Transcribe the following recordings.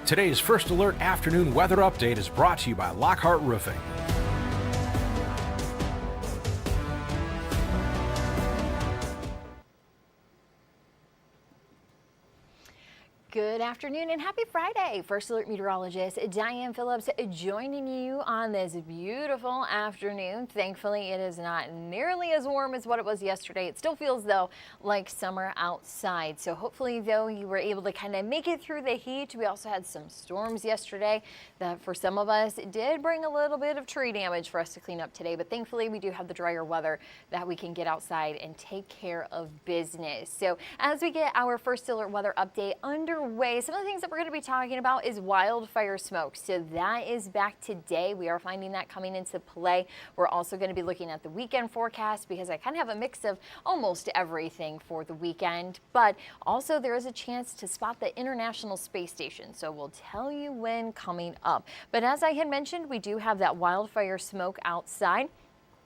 Today's First Alert afternoon weather update is brought to you by Lockhart Roofing. Good afternoon and happy Friday. First Alert meteorologist Diane Phillips joining you on this beautiful afternoon. Thankfully, it is not nearly as warm as what it was yesterday. It still feels, though, like summer outside. So hopefully, though, you were able to kind of make it through the heat. We also had some storms yesterday that for some of us did bring a little bit of tree damage for us to clean up today. But thankfully, we do have the drier weather that we can get outside and take care of business. So as we get our First Alert weather update underway, some of the things that we're going to be talking about is wildfire smoke. So that is back today. We are finding that coming into play. We're also going to be looking at the weekend forecast because I kind of have a mix of almost everything for the weekend. But also there is a chance to spot the International Space Station. So we'll tell you when coming up. But as I had mentioned, we do have that wildfire smoke outside.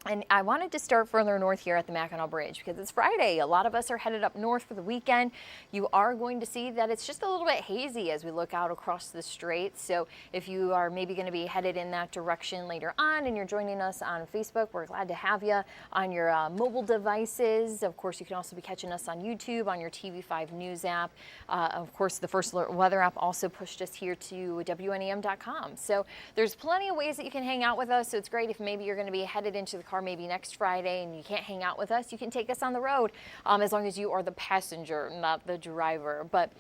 And I wanted to start further north here at the Mackinac Bridge because it's Friday. A lot of us are headed up north for the weekend. You are going to see that it's just a little bit hazy as we look out across the strait. So if you are maybe going to be headed in that direction later on and you're joining us on Facebook, we're glad to have you on your mobile devices. Of course, you can also be catching us on YouTube, on your TV5 News app. Of course, the First Alert Weather app also pushed us here to WNEM.com. So there's plenty of ways that you can hang out with us. So it's great if maybe you're going to be headed into the car maybe next Friday and you can't hang out with us, you can take us on the road as long as you are the passenger, not the driver. But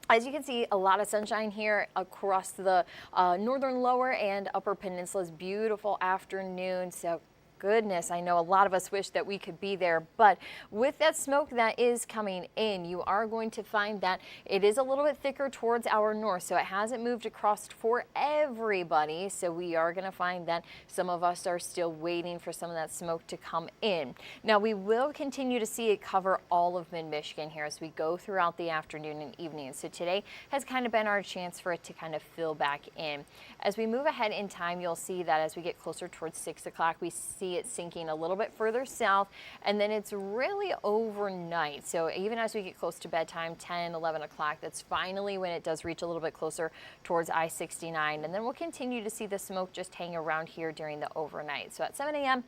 as you can see, a lot of sunshine here across the northern lower and upper peninsulas. Beautiful afternoon. So goodness, I know a lot of us wish that we could be there, but with that smoke that is coming in, you are going to find that it is a little bit thicker towards our north, so it hasn't moved across for everybody. So we are going to find that some of us are still waiting for some of that smoke to come in. Now we will continue to see it cover all of mid-Michigan here as we go throughout the afternoon and evening. So today has kind of been our chance for it to kind of fill back in. As we move ahead in time, you'll see that as we get closer towards 6 o'clock, we see it sinking a little bit further south, and then it's really overnight. So even as we get close to bedtime, 10, 11 o'clock, that's finally when it does reach a little bit closer towards I-69. And then we'll continue to see the smoke just hang around here during the overnight. So at 7 a.m.,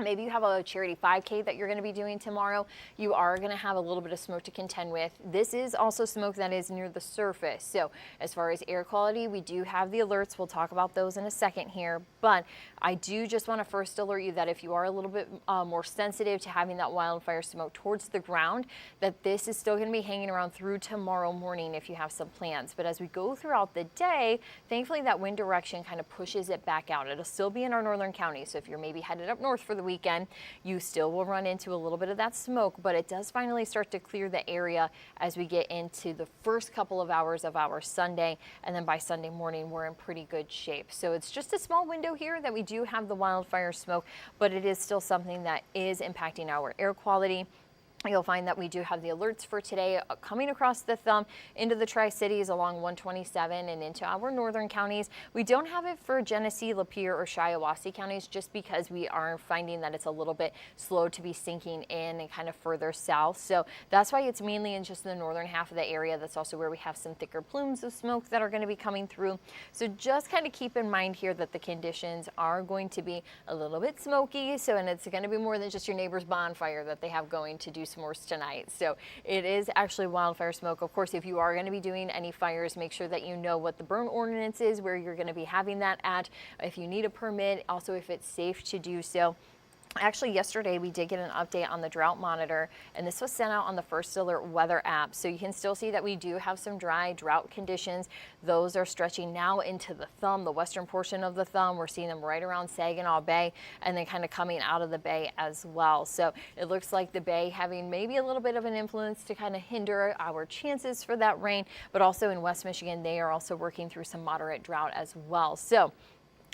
maybe you have a charity 5K that you're going to be doing tomorrow. You are going to have a little bit of smoke to contend with. This is also smoke that is near the surface. So as far as air quality, we do have the alerts. We'll talk about those in a second here. But I do just want to first alert you that if you are a little bit more sensitive to having that wildfire smoke towards the ground, that this is still going to be hanging around through tomorrow morning if you have some plans. But as we go throughout the day, thankfully that wind direction kind of pushes it back out. It'll still be in our northern counties. So if you're maybe headed up north for the weekend, you still will run into a little bit of that smoke, but it does finally start to clear the area as we get into the first couple of hours of our Sunday, and then by Sunday morning we're in pretty good shape. So it's just a small window here that we do have the wildfire smoke, but it is still something that is impacting our air quality. You'll find that we do have the alerts for today coming across the thumb into the Tri-Cities along 127 and into our northern counties. We don't have it for Genesee, Lapeer, or Shiawassee counties just because we are finding that it's a little bit slow to be sinking in and kind of further south. So that's why it's mainly in just the northern half of the area. That's also where we have some thicker plumes of smoke that are going to be coming through. So just kind of keep in mind here that the conditions are going to be a little bit smoky. So, and it's going to be more than just your neighbor's bonfire that they have going to do s'mores tonight. So it is actually wildfire smoke. Of course, if you are going to be doing any fires, make sure that you know what the burn ordinance is, where you're going to be having that at, if you need a permit, also if it's safe to do so. Actually, yesterday we did get an update on the drought monitor, and this was sent out on the First Alert Weather app. So you can still see that we do have some dry drought conditions. Those are stretching now into the thumb, the western portion of the thumb. We're seeing them right around Saginaw Bay and then kind of coming out of the bay as well. So it looks like the bay having maybe a little bit of an influence to kind of hinder our chances for that rain, but also in West Michigan, they are also working through some moderate drought as well. So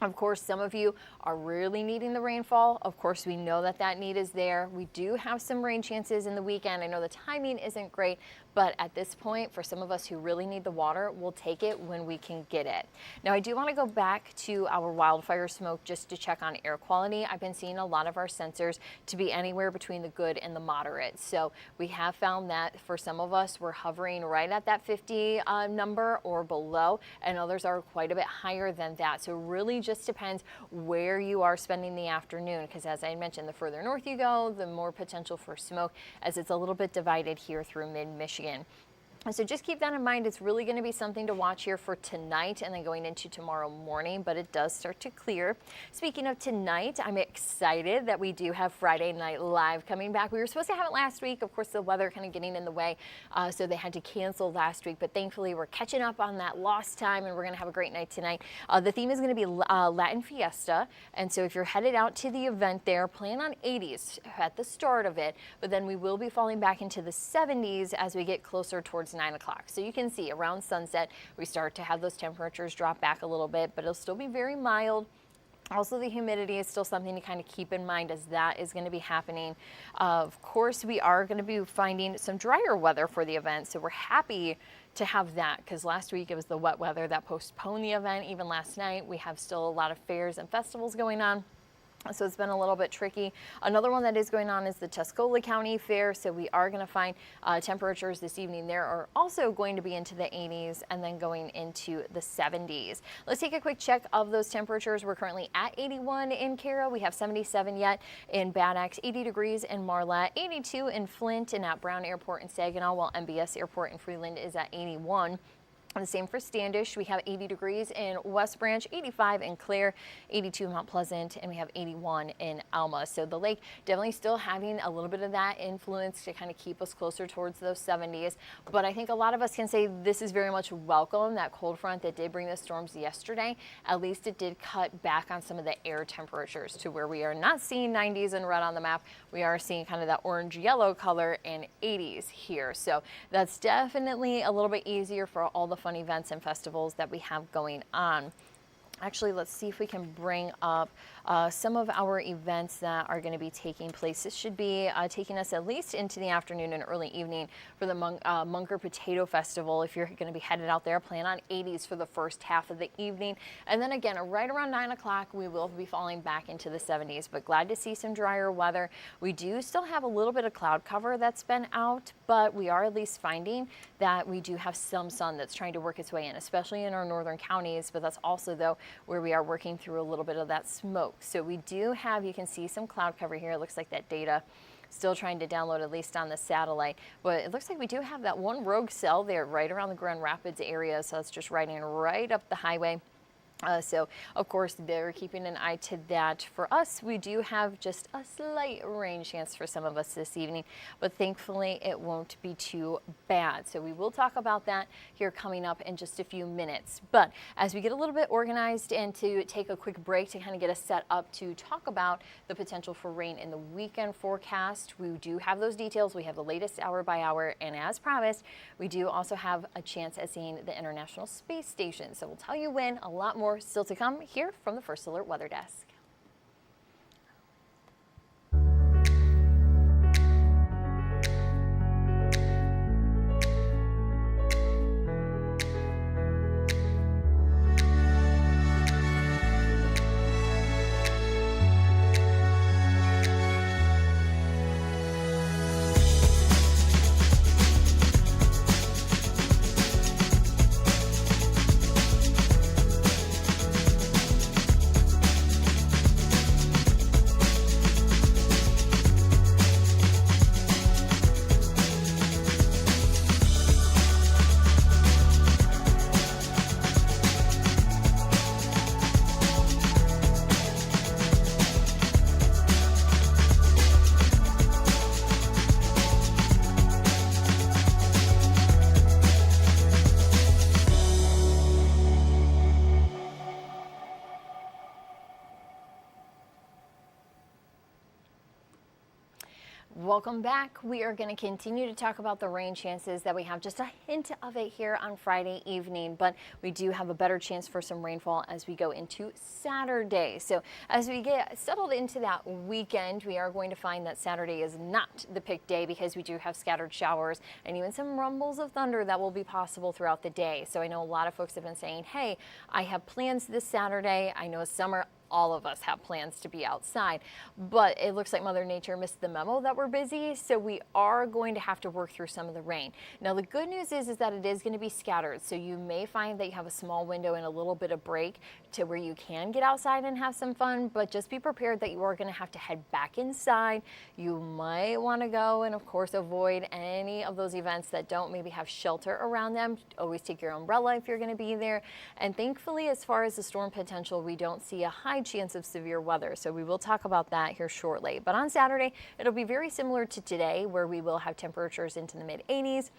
of course, some of you are really needing the rainfall. Of course, we know that that need is there. We do have some rain chances in the weekend. I know the timing isn't great, But at this point, for some of us who really need the water, we'll take it when we can get it. Now, I do want to go back to our wildfire smoke just to check on air quality. I've been seeing a lot of our sensors to be anywhere between the good and the moderate. So we have found that for some of us, we're hovering right at that 50 number or below, and others are quite a bit higher than that. So it really just depends where you are spending the afternoon, because as I mentioned, the further north you go, the more potential for smoke, as it's a little bit divided here through mid-Michigan. So just keep that in mind. It's really going to be something to watch here for tonight and then going into tomorrow morning, but it does start to clear. Speaking of tonight, I'm excited that we do have Friday Night Live coming back. We were supposed to have it last week. Of course, the weather kind of getting in the way, so they had to cancel last week, but thankfully we're catching up on that lost time, and we're going to have a great night tonight. The theme is going to be Latin Fiesta, and so if you're headed out to the event there, plan on 80s at the start of it, but then we will be falling back into the 70s as we get closer towards 9 o'clock. So you can see around sunset, we start to have those temperatures drop back a little bit, but it'll still be very mild. Also, the humidity is still something to kind of keep in mind as that is going to be happening. Of course, we are going to be finding some drier weather for the event, so we're happy to have that, because last week it was the wet weather that postponed the event. Even last night, we have still a lot of fairs and festivals going on. So it's been a little bit tricky. Another one that is going on is the Tuscola County Fair. So we are going to find temperatures this evening there are also going to be into the 80s and then going into the 70s. Let's take a quick check of those temperatures. We're currently at 81 in Cairo. We have 77 yet in Bad Axe, 80 degrees in Marlette, 82 in Flint and at Brown Airport in Saginaw, while MBS Airport in Freeland is at 81. The same for Standish. We have 80 degrees in West Branch, 85 in Clare, 82 in Mount Pleasant, and we have 81 in Alma. So the lake definitely still having a little bit of that influence to kind of keep us closer towards those 70s. But I think a lot of us can say this is very much welcome. That cold front that did bring the storms yesterday, at least it did cut back on some of the air temperatures to where we are not seeing 90s and red on the map. We are seeing kind of that orange yellow color in 80s here. So that's definitely a little bit easier for all the fun events and festivals that we have going on. Actually, let's see if we can bring up some of our events that are going to be taking place. This should be taking us at least into the afternoon and early evening for the Munger Potato Festival. If you're going to be headed out there, plan on 80s for the first half of the evening. And then again, right around 9 o'clock, we will be falling back into the 70s. But glad to see some drier weather. We do still have a little bit of cloud cover that's been out, but we are at least finding that we do have some sun that's trying to work its way in, especially in our northern counties. But that's also, though, where we are working through a little bit of that smoke. So we do have, you can see some cloud cover here. It looks like that data still trying to download, at least on the satellite. But it looks like we do have that one rogue cell there right around the Grand Rapids area. So it's just riding right up the highway. So, of course, they're keeping an eye to that. For us, we do have just a slight rain chance for some of us this evening, but thankfully it won't be too bad. So we will talk about that here coming up in just a few minutes. But as we get a little bit organized and to take a quick break to kind of get us set up to talk about the potential for rain in the weekend forecast, we do have those details. We have the latest hour by hour, and as promised, we do also have a chance at seeing the International Space Station. So we'll tell you when. A lot more still to come here from the First Alert Weather Desk. Welcome back. We are going to continue to talk about the rain chances that we have, just a hint of it here on Friday evening, but we do have a better chance for some rainfall as we go into Saturday. So as we get settled into that weekend, we are going to find that Saturday is not the pick day because we do have scattered showers and even some rumbles of thunder that will be possible throughout the day. So I know a lot of folks have been saying, hey, I have plans this Saturday. I know it's summer. All of us have plans to be outside, but it looks like Mother Nature missed the memo that we're busy, so we are going to have to work through some of the rain. Now, the good news is that it is going to be scattered, so you may find that you have a small window and a little bit of break to where you can get outside and have some fun, but just be prepared that you are going to have to head back inside. You might want to go and, of course, avoid any of those events that don't maybe have shelter around them. Always take your umbrella if you're going to be there, and thankfully, as far as the storm potential, we don't see a high chance of severe weather, so we will talk about that here shortly. But on Saturday, it'll be very similar to today, where we will have temperatures into the mid-80s.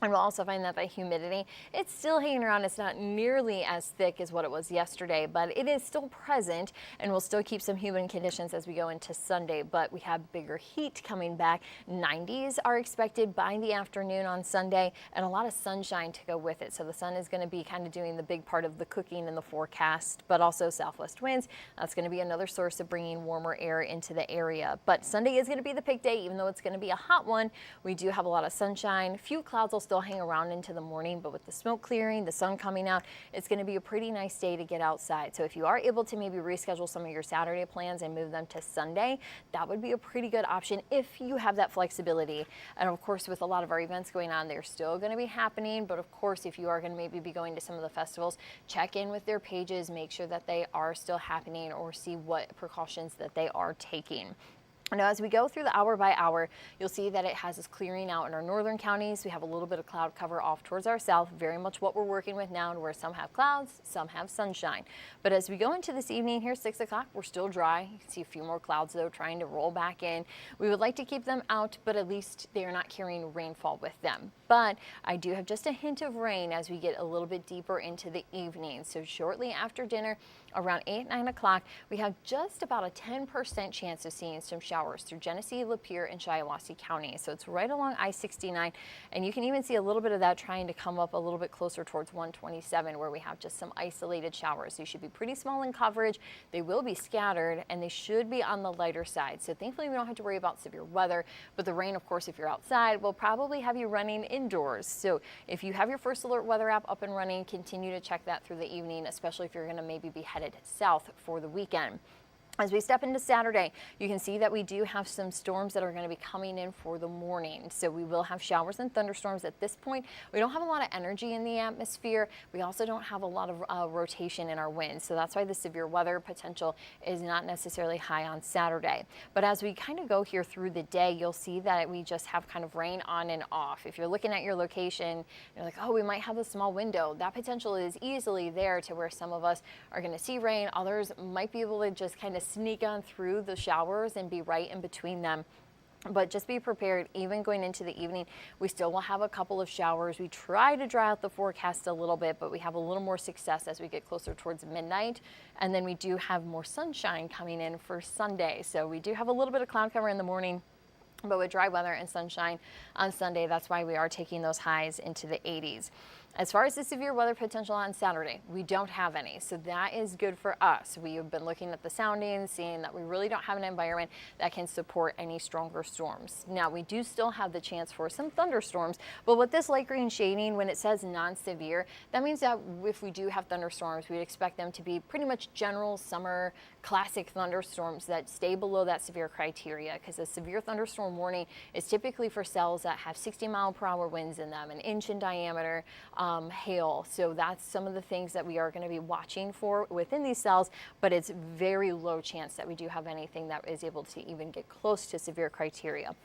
And we'll also find that the humidity, it's still hanging around. It's not nearly as thick as what it was yesterday, but it is still present, and we'll still keep some humid conditions as we go into Sunday. But we have bigger heat coming back. 90s are expected by the afternoon on Sunday, and a lot of sunshine to go with it. So the sun is going to be kind of doing the big part of the cooking in the forecast, but also southwest winds. That's going to be another source of bringing warmer air into the area. But Sunday is going to be the pick day, even though it's going to be a hot one. We do have a lot of sunshine. Few clouds will still hang around into the morning, but with the smoke clearing, the sun coming out, it's going to be a pretty nice day to get outside. So if you are able to maybe reschedule some of your Saturday plans and move them to Sunday, that would be a pretty good option if you have that flexibility. And of course, with a lot of our events going on, they're still going to be happening. But of course, if you are going to maybe be going to some of the festivals, check in with their pages, make sure that they are still happening, or see what precautions that they are taking. Now, as we go through the hour by hour, you'll see that it has us clearing out in our northern counties. We have a little bit of cloud cover off towards our south, very much what we're working with now, where some have clouds, some have sunshine. But as we go into this evening here, 6 o'clock, we're still dry. You can see a few more clouds, though, trying to roll back in. We would like to keep them out, but at least they are not carrying rainfall with them. But I do have just a hint of rain as we get a little bit deeper into the evening. So shortly after dinner, around 8, 9 o'clock, we have just about a 10% chance of seeing some showers through Genesee, Lapeer, and Shiawassee County. So it's right along I-69, and you can even see a little bit of that trying to come up a little bit closer towards 127, where we have just some isolated showers. They should be pretty small in coverage. They will be scattered, and they should be on the lighter side. So thankfully, we don't have to worry about severe weather, but the rain, of course, if you're outside, will probably have you running indoors. So if you have your First Alert weather app up and running, continue to check that through the evening, especially if you're going to maybe be headed south for the weekend. As we step into Saturday, you can see that we do have some storms that are going to be coming in for the morning. So we will have showers and thunderstorms at this point. We don't have a lot of energy in the atmosphere. We also don't have a lot of rotation in our winds. So that's why the severe weather potential is not necessarily high on Saturday. But as we kind of go here through the day, you'll see that we just have kind of rain on and off. If you're looking at your location, you're like, oh, we might have a small window. That potential is easily there to where some of us are going to see rain. Others might be able to just kind of sneak on through the showers and be right in between them. But just be prepared. Even going into the evening, we still will have a couple of showers. We try to dry out the forecast a little bit, but we have a little more success as we get closer towards midnight. And then we do have more sunshine coming in for Sunday. So we do have a little bit of cloud cover in the morning, but with dry weather and sunshine on Sunday, that's why we are taking those highs into the 80s. As far as the severe weather potential on Saturday, we don't have any, so that is good for us. We have been looking at the soundings, seeing that we really don't have an environment that can support any stronger storms. Now, we do still have the chance for some thunderstorms, but with this light green shading, when it says non-severe, that means that if we do have thunderstorms, we'd expect them to be pretty much general summer classic thunderstorms that stay below that severe criteria, because a severe thunderstorm warning is typically for cells that have 60-mile-per-hour winds in them, an inch in diameter, hail. So that's some of the things that we are going to be watching for within these cells, but it's very low chance that we do have anything that is able to even get close to severe criteria.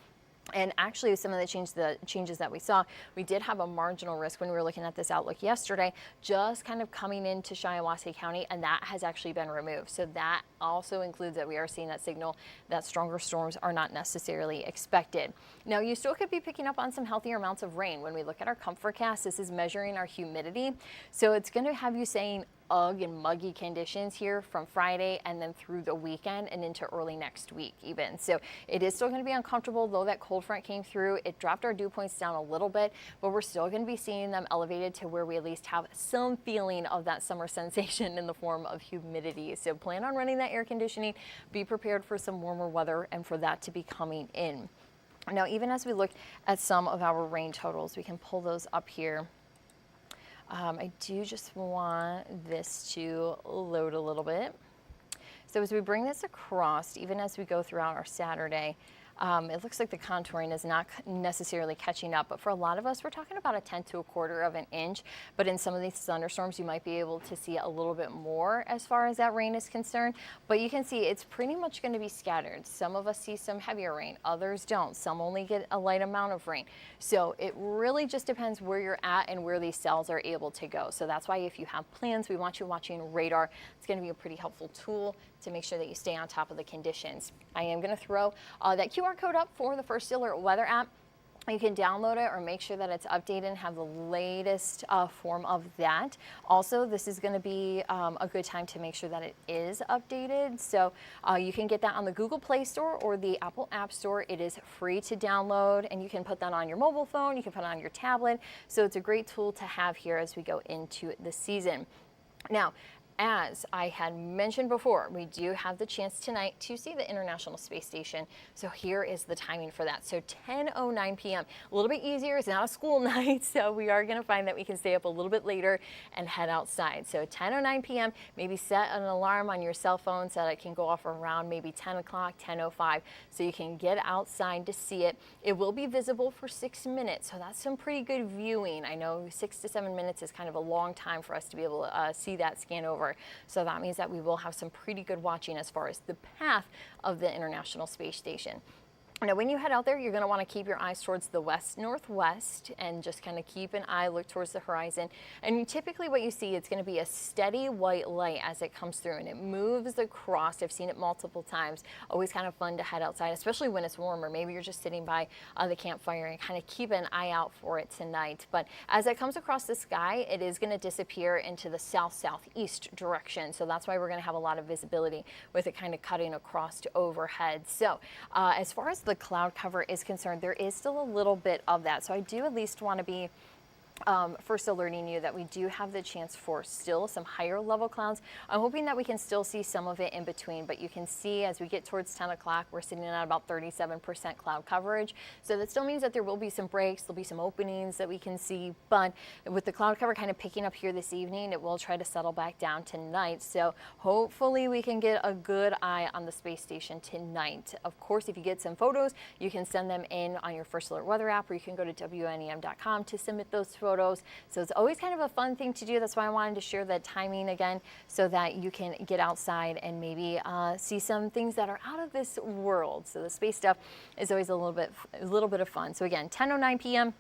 And actually, some of the changes that we saw, we did have a marginal risk when we were looking at this outlook yesterday, just kind of coming into Shiawassee County, and that has actually been removed. So that also includes that we are seeing that signal that stronger storms are not necessarily expected. Now, you still could be picking up on some healthier amounts of rain. When we look at our comfort cast, this is measuring our humidity. So it's going to have you saying ugh and muggy conditions here from Friday and then through the weekend and into early next week even. So it is still going to be uncomfortable, though that cold front came through. It dropped our dew points down a little bit, but we're still going to be seeing them elevated to where we at least have some feeling of that summer sensation in the form of humidity. So plan on running that air conditioning. Be prepared for some warmer weather and for that to be coming in. Now, even as we look at some of our rain totals, we can pull those up here. I do just want this to load a little bit. So as we bring this across, even as we go throughout our Saturday, it looks like the contouring is not necessarily catching up, but for a lot of us, we're talking about a 1/10 to 1/4 of an inch. But in some of these thunderstorms, you might be able to see a little bit more as far as that rain is concerned. But you can see it's pretty much going to be scattered. Some of us see some heavier rain, others don't. Some only get a light amount of rain. So it really just depends where you're at and where these cells are able to go. So that's why if you have plans, we want you watching radar. It's going to be a pretty helpful tool to make sure that you stay on top of the conditions. I am going to throw that QR code up for the First Alert Weather app. You can download it or make sure that it's updated and have the latest form of that. Also, this is going to be a good time to make sure that it is updated. So you can get that on the Google Play Store or the Apple App Store. It is free to download, and you can put that on your mobile phone. You can put it on your tablet. So it's a great tool to have here as we go into the season. Now, as I had mentioned before, we do have the chance tonight to see the International Space Station. So here is the timing for that. So 10:09 p.m. A little bit easier. It's not a school night, so we are going to find that we can stay up a little bit later and head outside. So 10:09 p.m. Maybe set an alarm on your cell phone so that it can go off around maybe 10 o'clock, 10:05, so you can get outside to see it. It will be visible for 6 minutes, so that's some pretty good viewing. I know 6 to 7 minutes is kind of a long time for us to be able to see that scan over. So that means that we will have some pretty good watching as far as the path of the International Space Station. Now, when you head out there, you're going to want to keep your eyes towards the west-northwest and just kind of keep an eye, look towards the horizon. And typically what you see, it's going to be a steady white light as it comes through, and it moves across. I've seen it multiple times. Always kind of fun to head outside, especially when it's warmer. Maybe you're just sitting by the campfire and kind of keep an eye out for it tonight. But as it comes across the sky, it is going to disappear into the south-southeast direction. So that's why we're going to have a lot of visibility with it kind of cutting across to overhead. So as far as the cloud cover is concerned, there is still a little bit of that. So I do at least want to be first alerting you that we do have the chance for still some higher level clouds. I'm hoping that we can still see some of it in between, but you can see as we get towards 10 o'clock, we're sitting at about 37% cloud coverage. So that still means that there will be some breaks, there'll be some openings that we can see, but with the cloud cover kind of picking up here this evening, it will try to settle back down tonight. So hopefully we can get a good eye on the space station tonight. Of course, if you get some photos, you can send them in on your First Alert Weather app, or you can go to WNEM.com to submit those photos. So it's always kind of a fun thing to do. That's why I wanted to share the timing again, so that you can get outside and maybe see some things that are out of this world. So the space stuff is always a little bit of fun. So again, 10:09 p.m.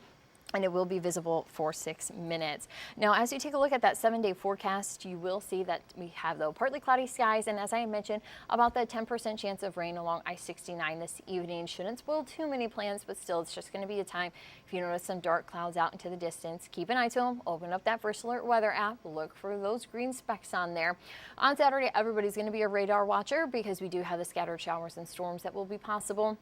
and it will be visible for 6 minutes. Now, as you take a look at that 7-day forecast, you will see that we have the partly cloudy skies, and as I mentioned, about the 10% chance of rain along I-69 this evening. Shouldn't spoil too many plans, but still, it's just going to be a time. If you notice some dark clouds out into the distance, keep an eye to them. Open up that First Alert Weather app. Look for those green specks on there. On Saturday, everybody's going to be a radar watcher because we do have the scattered showers and storms that will be possible.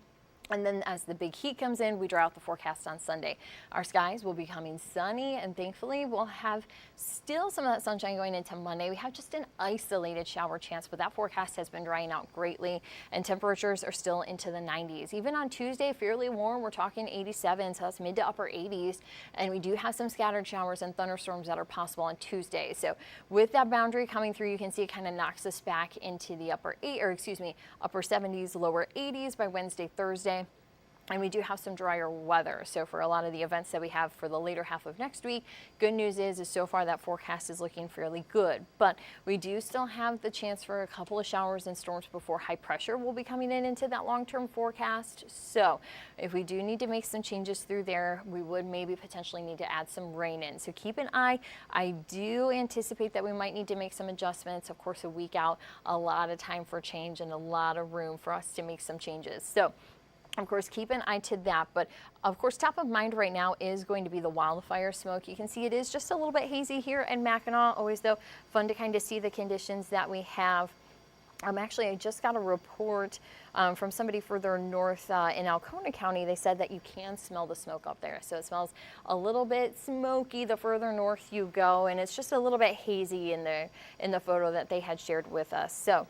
And then as the big heat comes in, we draw out the forecast on Sunday. Our skies will be becoming sunny, and thankfully we'll have still some of that sunshine going into Monday. We have just an isolated shower chance, but that forecast has been drying out greatly, and temperatures are still into the 90s. Even on Tuesday, fairly warm. We're talking 87, so that's mid to upper 80s. And we do have some scattered showers and thunderstorms that are possible on Tuesday. So with that boundary coming through, you can see it kind of knocks us back into the upper 70s, lower 80s by Wednesday, Thursday. And we do have some drier weather. So for a lot of the events that we have for the later half of next week, good news is so far that forecast is looking fairly good. But we do still have the chance for a couple of showers and storms before high pressure will be coming in into that long-term forecast. So if we do need to make some changes through there, we would maybe potentially need to add some rain in. So keep an eye. I do anticipate that we might need to make some adjustments. Of course, a week out, a lot of time for change and a lot of room for us to make some changes. So Of course, keep an eye to that, but of course, top of mind right now is going to be the wildfire smoke. You can see it is just a little bit hazy here in Mackinac. Always, though, fun to kind of see the conditions that we have. Actually, I just got a report from somebody further north in Alcona County. They said that you can smell the smoke up there. So it smells a little bit smoky the further north you go, and it's just a little bit hazy in the photo that they had shared with us. So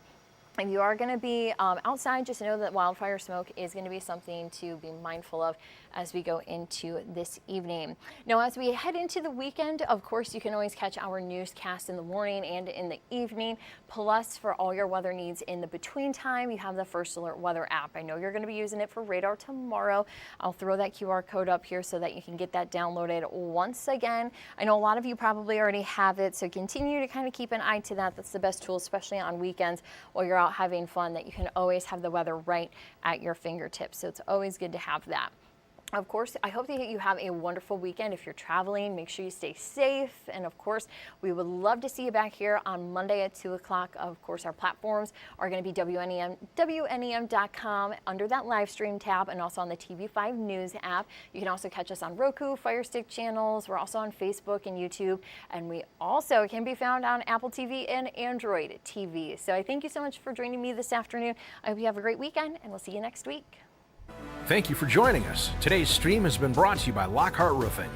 if you are going to be outside, just know that wildfire smoke is going to be something to be mindful of as we go into this evening. Now, as we head into the weekend, of course, you can always catch our newscast in the morning and in the evening. Plus, for all your weather needs in the between time, you have the First Alert Weather app. I know you're going to be using it for radar tomorrow. I'll throw that QR code up here so that you can get that downloaded once again. I know a lot of you probably already have it, so continue to kind of keep an eye to that. That's the best tool, especially on weekends while you're out having fun, that you can always have the weather right at your fingertips. So it's always good to have that. Of course, I hope that you have a wonderful weekend. If you're traveling, make sure you stay safe. And of course, we would love to see you back here on Monday at 2 o'clock. Of course, our platforms are going to be WNEM.com under that live stream tab, and also on the TV5 News app. You can also catch us on Roku, Fire Stick channels. We're also on Facebook and YouTube. And we also can be found on Apple TV and Android TV. So I thank you so much for joining me this afternoon. I hope you have a great weekend, and we'll see you next week. Thank you for joining us. Today's stream has been brought to you by Lockhart Roofing.